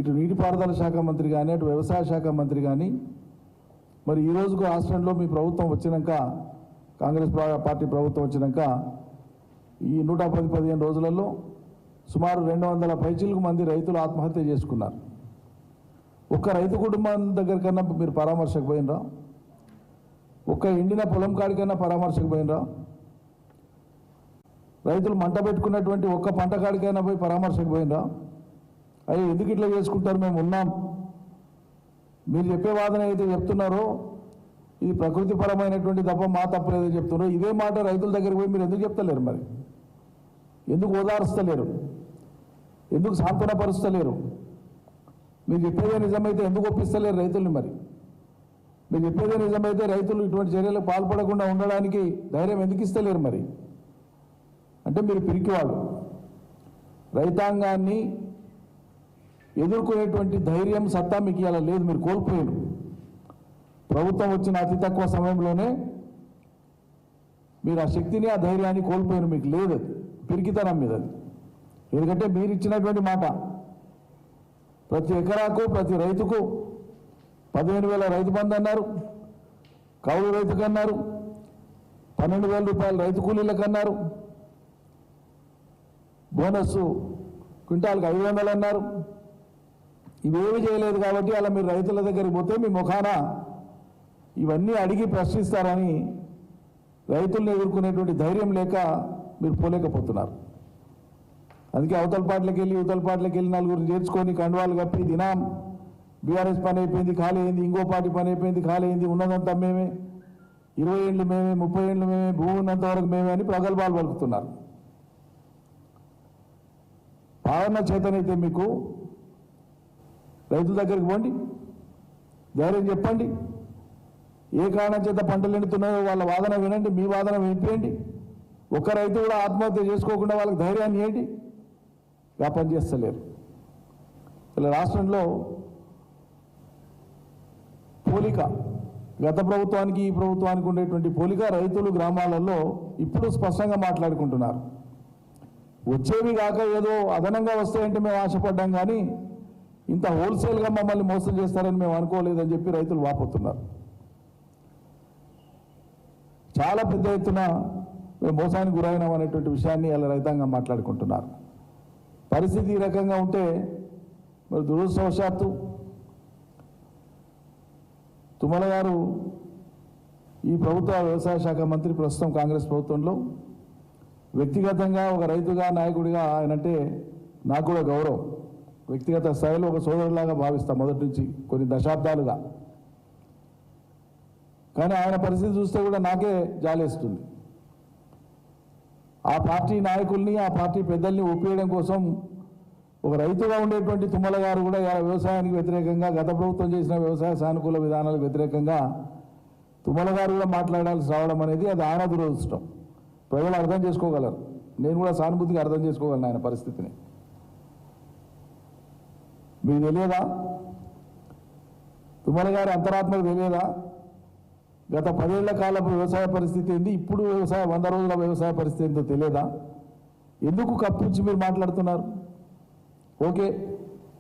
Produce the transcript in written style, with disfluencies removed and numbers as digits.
ఇటు నీటిపారుదల శాఖ మంత్రి కానీ అటు వ్యవసాయ శాఖ మంత్రి కానీ మరి ఈ రోజుకు రాష్ట్రంలో మీ ప్రభుత్వం వచ్చినాక కాంగ్రెస్ పార్టీ ప్రభుత్వం వచ్చినాక ఈ 115 రోజులలో సుమారు 200 పైచిలకు మంది రైతులు ఆత్మహత్య చేసుకున్నారు. ఒక్క రైతు కుటుంబం దగ్గర కన్నా మీరు పరామర్శకు పోయినరా? ఒక్క ఎండిన పొలం కాడికన్నా పరామర్శకు పోయినరా? రైతులు మంట పెట్టుకున్నటువంటి ఒక్క పంట కాడికైనా పోయి పరామర్శకు పోయినరా? అయ్యి ఎందుకు ఇట్లా చేసుకుంటారు, మేము ఉన్నాం, మీరు చెప్పే వాదన అయితే చెప్తున్నారో ఇది ప్రకృతిపరమైనటువంటి తప్ప మా తప్పలేదో చెప్తున్నారో ఇదే మాట రైతుల దగ్గరికి పోయి మీరు ఎందుకు చెప్తలేరు? మరి ఎందుకు ఓదారుస్తలేరు? ఎందుకు సాంత్వనపరుస్తలేరు? మీరు చెప్పేదే నిజమైతే ఎందుకు ఒప్పిస్తలేరు రైతుల్ని? మరి మీరు చెప్పేదే నిజమైతే రైతులు ఇటువంటి చర్యలకు పాల్పడకుండా ఉండడానికి ధైర్యం ఎందుకు ఇస్తలేరు? మరి అంటే మీరు పిరికివాళ్ళు. రైతాంగాన్ని ఎదుర్కొనేటువంటి ధైర్యం సత్తా మీకు ఇలా లేదు, మీరు కోల్పోయారు. ప్రభుత్వం వచ్చిన అతి తక్కువ సమయంలోనే మీరు ఆ శక్తిని ఆ ధైర్యాన్ని కోల్పోయారు. మీకు లేదు, పిరికితనం మీద. ఎందుకంటే మీరు ఇచ్చినటువంటి మాట ప్రతి ఎకరాకు ప్రతి రైతుకు 15,000 రైతు బంధు అన్నారు, కౌలు రైతుకు అన్నారు, 12,000 రూపాయలు రైతు కూలీలకు అన్నారు, బోనస్ క్వింటాల్కి 500 అన్నారు. ఇవేమి చేయలేదు కాబట్టి అలా మీరు రైతుల దగ్గరికి పోతే మీ ముఖాన ఇవన్నీ అడిగి ప్రశ్నిస్తారని రైతులను ఎదుర్కొనేటువంటి ధైర్యం లేక మీరు పోలేకపోతున్నారు. అందుకే అవతల పాటలకు వెళ్ళి యువతల పాటలకు వెళ్ళి నలుగురు చేర్చుకొని కండువాలు కప్పి దినాం బీఆర్ఎస్ పని అయిపోయింది ఖాళీ అయింది, ఇంకో పార్టీ పని అయిపోయింది ఖాళీ అయింది, ఉన్నదంతా మేమే, 20 ఏళ్ళు మేమే, 30 ఏళ్ళు మేమే, భూమి ఉన్నంత వరకు మేమే అని ప్రగల్భాలు పలుకుతున్నారు. పాలన చేతనైతే మీకు రైతుల దగ్గరికి పోండి, ధైర్యం చెప్పండి, ఏ కారణం చేత పంటలు ఎండుతున్నాయో వాళ్ళ వాదన వినండి, మీ వాదన వినిపించండి. ఒక్క రైతు కూడా ఆత్మహత్య చేసుకోకుండా వాళ్ళకి ధైర్యాన్ని ఏంటి? వ్యాపారం చేస్తలేరు. ఇలా రాష్ట్రంలో పోలిక, గత ప్రభుత్వానికి ఈ ప్రభుత్వానికి ఉండేటువంటి పోలిక రైతులు గ్రామాలలో ఇప్పుడు స్పష్టంగా మాట్లాడుకుంటున్నారు. వచ్చేవి కాక ఏదో అదనంగా వస్తాయంటే మేము ఆశపడ్డాం, కానీ ఇంత హోల్సేల్గా మమ్మల్ని మోసం చేస్తారని మేము అనుకోలేదని చెప్పి రైతులు వాపోతున్నారు. చాలా పెద్ద ఎత్తున మేము మోసానికి గురైనాం అనేటువంటి విషయాన్ని ఇలా రైతాంగం మాట్లాడుకుంటున్నారు. పరిస్థితి ఈ రకంగా ఉంటే మరి దురదృష్టవశాత్తు తుమ్మల గారు ఈ ప్రభుత్వ వ్యవసాయ శాఖ మంత్రి ప్రస్తుతం కాంగ్రెస్ ప్రభుత్వంలో వ్యక్తిగతంగా ఒక రైతుగా నాయకుడిగా ఆయనంటే నాకు కూడా గౌరవం, వ్యక్తిగత స్థాయిలో ఒక సోదరులాగా భావిస్తాం మొదటి నుంచి కొన్ని దశాబ్దాలుగా. కానీ ఆయన పరిస్థితి చూస్తే కూడా నాకే జాలేస్తుంది. ఆ పార్టీ నాయకుల్ని ఆ పార్టీ పెద్దల్ని ఒప్పియడం కోసం ఒక రైతుగా ఉండేటువంటి తుమ్మల గారు కూడా వ్యవసాయానికి వ్యతిరేకంగా గత ప్రభుత్వం చేసిన వ్యవసాయ సానుకూల విధానాలకు వ్యతిరేకంగా తుమ్మల గారు కూడా మాట్లాడాల్సి రావడం అనేది అది ఆయన దురదృష్టం. ప్రజలు అర్థం చేసుకోగలరు, నేను కూడా సానుభూతిగా అర్థం చేసుకోగలను ఆయన పరిస్థితిని. మీకు తెలియదా? తుమ్మల గారి అంతరాత్మకు తెలియదా? గత 10 ఏళ్ల కాలపు వ్యవసాయ పరిస్థితి ఏంది, ఇప్పుడు 100 రోజుల వ్యవసాయ పరిస్థితి ఏందో తెలియదా? ఎందుకు కప్పించి మీరు మాట్లాడుతున్నారు? ఓకే,